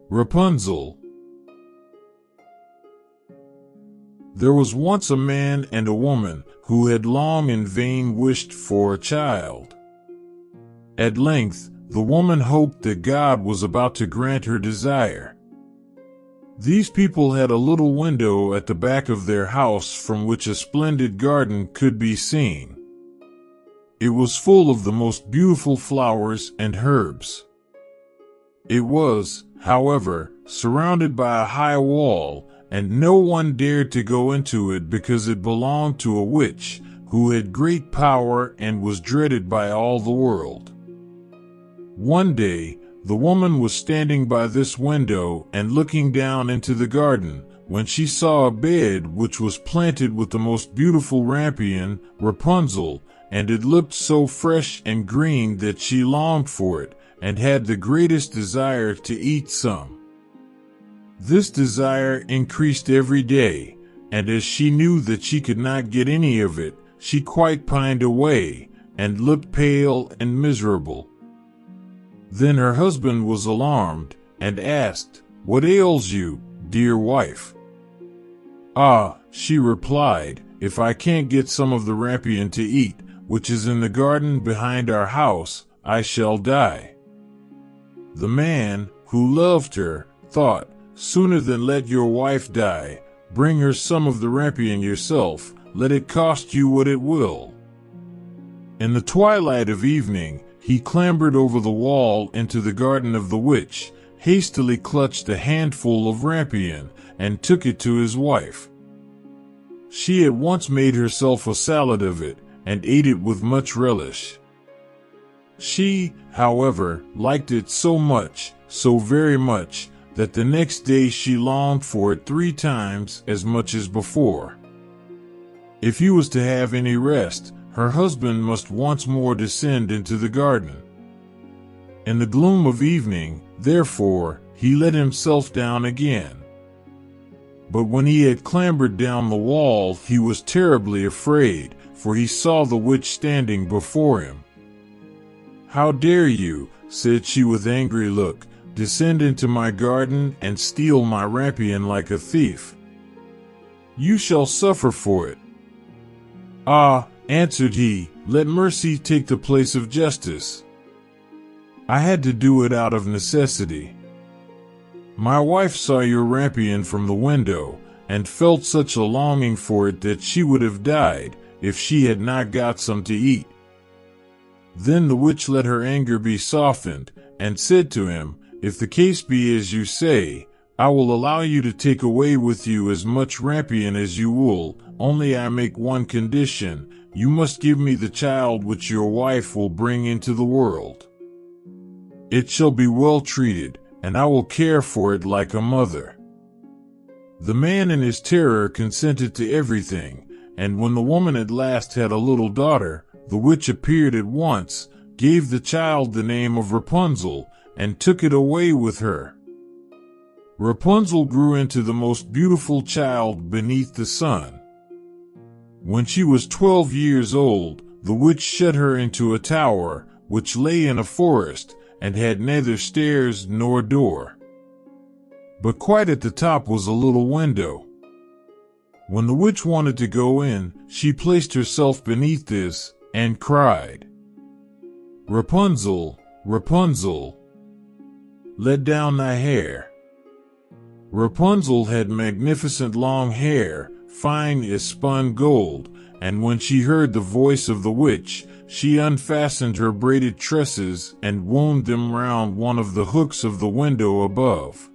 Rapunzel. There was once a man and a woman who had long in vain wished for a child. At length, the woman hoped that God was about to grant her desire. These people had a little window at the back of their house from which a splendid garden could be seen. It was full of the most beautiful flowers and herbs. It was, however, surrounded by a high wall, and no one dared to go into it because it belonged to a witch who had great power and was dreaded by all the world. One day, the woman was standing by this window and looking down into the garden when she saw a bed which was planted with the most beautiful rampion, Rapunzel, and it looked so fresh and green that she longed for it and had the greatest desire to eat some. This desire increased every day, and as she knew that she could not get any of it, she quite pined away and looked pale and miserable. Then her husband was alarmed and asked, "What ails you, dear wife?" "Ah," she replied, "if I can't get some of the rampion to eat, which is in the garden behind our house, I shall die." The man, who loved her, thought, "Sooner than let your wife die, bring her some of the rampion yourself, let it cost you what it will." In the twilight of evening, he clambered over the wall into the garden of the witch, hastily clutched a handful of rampion, and took it to his wife. She at once made herself a salad of it, and ate it with much relish. She, however, liked it so much, so very much, that the next day she longed for it 3 times as much as before. If he was to have any rest, her husband must once more descend into the garden. In the gloom of evening, therefore, he let himself down again. But when he had clambered down the wall, he was terribly afraid, for he saw the witch standing before him. "How dare you," said she with angry look, "descend into my garden and steal my rampion like a thief? You shall suffer for it." "Ah," answered he, "let mercy take the place of justice. I had to do it out of necessity. My wife saw your rampion from the window, and felt such a longing for it that she would have died if she had not got some to eat." Then the witch let her anger be softened, and said to him, "If the case be as you say, I will allow you to take away with you as much rampion as you will, only I make one condition: you must give me the child which your wife will bring into the world. It shall be well treated, and I will care for it like a mother." The man in his terror consented to everything, and when the woman at last had a little daughter, the witch appeared at once, gave the child the name of Rapunzel, and took it away with her. Rapunzel grew into the most beautiful child beneath the sun. When she was 12 years old, the witch shut her into a tower, which lay in a forest, and had neither stairs nor door. But quite at the top was a little window. When the witch wanted to go in, she placed herself beneath this, and cried, "Rapunzel, Rapunzel, let down thy hair." Rapunzel had magnificent long hair, fine as spun gold, and when she heard the voice of the witch, she unfastened her braided tresses and wound them round one of the hooks of the window above.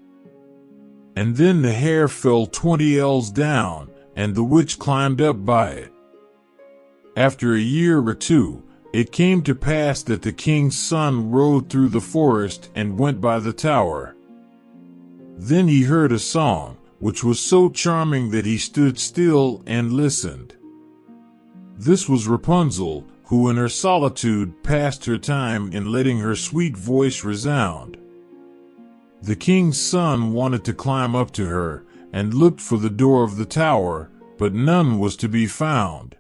And then the hair fell 20 ells down, and the witch climbed up by it. After a year or 2, it came to pass that the king's son rode through the forest and went by the tower. Then he heard a song, which was so charming that he stood still and listened. This was Rapunzel, who in her solitude passed her time in letting her sweet voice resound. The king's son wanted to climb up to her, and looked for the door of the tower, but none was to be found.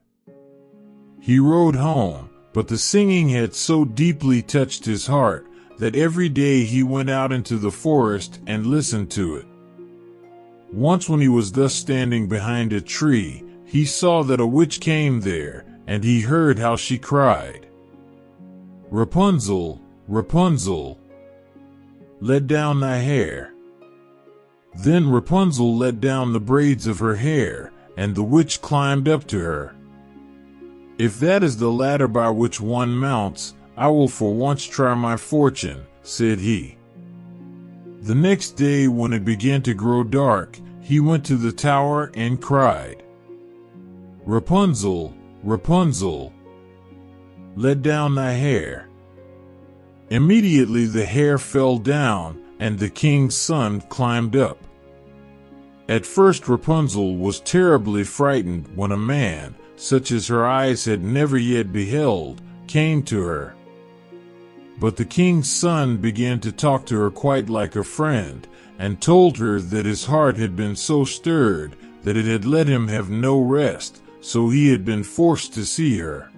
He rode home, but the singing had so deeply touched his heart that every day he went out into the forest and listened to it. Once when he was thus standing behind a tree, he saw that a witch came there, and he heard how she cried, "Rapunzel, Rapunzel, let down thy hair." Then Rapunzel let down the braids of her hair, and the witch climbed up to her. "If that is the ladder by which one mounts, I will for once try my fortune," said he. The next day, when it began to grow dark, he went to the tower and cried, "Rapunzel, Rapunzel, let down thy hair." Immediately the hair fell down, and the king's son climbed up. At first Rapunzel was terribly frightened when a man, such as her eyes had never yet beheld, came to her. But the king's son began to talk to her quite like a friend, and told her that his heart had been so stirred that it had let him have no rest, so he had been forced to see her.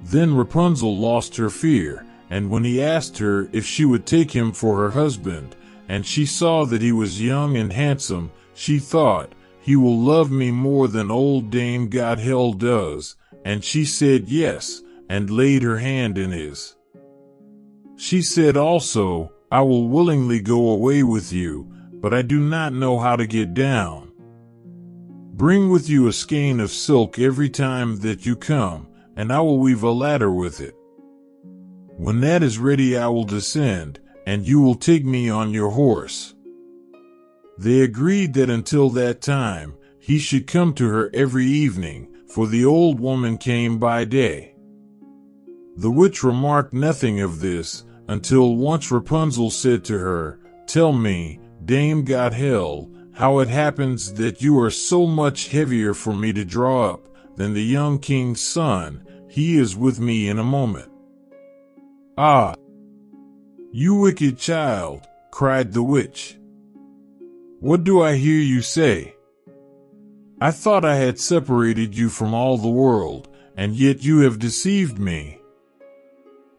Then Rapunzel lost her fear, and when he asked her if she would take him for her husband, and she saw that he was young and handsome, she thought, "He will love me more than old Dame Godhell does," and she said yes, and laid her hand in his. She said also, "I will willingly go away with you, but I do not know how to get down. Bring with you a skein of silk every time that you come, and I will weave a ladder with it. When that is ready I will descend, and you will take me on your horse." They agreed that until that time, he should come to her every evening, for the old woman came by day. The witch remarked nothing of this, until once Rapunzel said to her, "Tell me, Dame Godhell, how it happens that you are so much heavier for me to draw up than the young king's son. He is with me in a moment." "Ah, you wicked child," cried the witch. "What do I hear you say? I thought I had separated you from all the world, and yet you have deceived me."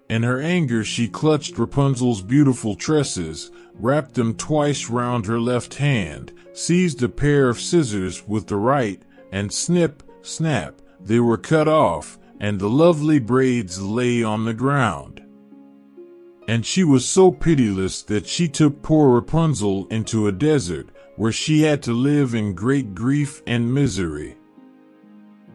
In her anger she clutched Rapunzel's beautiful tresses, wrapped them twice round her left hand, seized a pair of scissors with the right, and snip, snap, they were cut off, and the lovely braids lay on the ground. And she was so pitiless that she took poor Rapunzel into a desert, where she had to live in great grief and misery.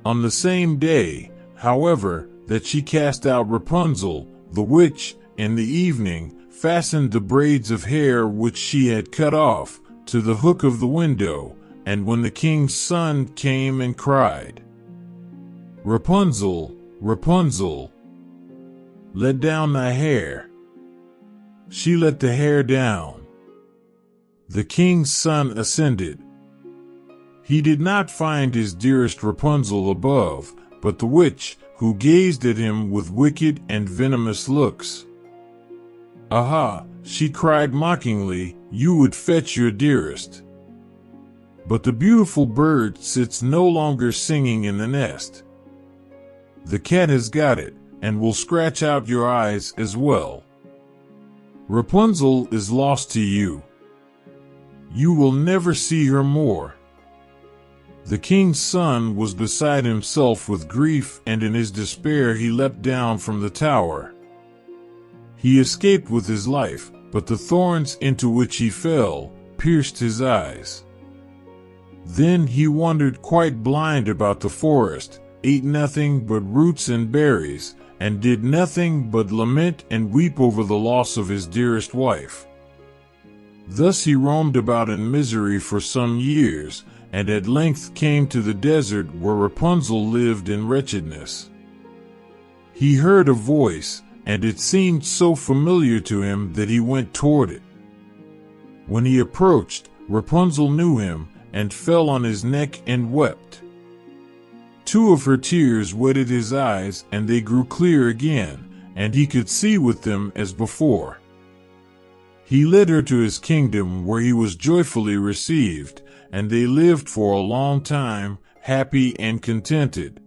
On the same day, however, that she cast out Rapunzel, the witch, in the evening, fastened the braids of hair which she had cut off to the hook of the window, and when the king's son came and cried, "Rapunzel, Rapunzel, let down thy hair," she let the hair down. The king's son ascended. He did not find his dearest Rapunzel above, but the witch, who gazed at him with wicked and venomous looks. "Aha," she cried mockingly, "you would fetch your dearest. But the beautiful bird sits no longer singing in the nest. The cat has got it, and will scratch out your eyes as well. Rapunzel is lost to you. You will never see her more." The king's son was beside himself with grief, and in his despair he leapt down from the tower. He escaped with his life, but the thorns into which he fell pierced his eyes. Then he wandered quite blind about the forest, ate nothing but roots and berries, and did nothing but lament and weep over the loss of his dearest wife. Thus he roamed about in misery for some years, and at length came to the desert where Rapunzel lived in wretchedness. He heard a voice, and it seemed so familiar to him that he went toward it. When he approached, Rapunzel knew him, and fell on his neck and wept. 2 of her tears wetted his eyes, and they grew clear again, and he could see with them as before. He led her to his kingdom, where he was joyfully received, and they lived for a long time, happy and contented.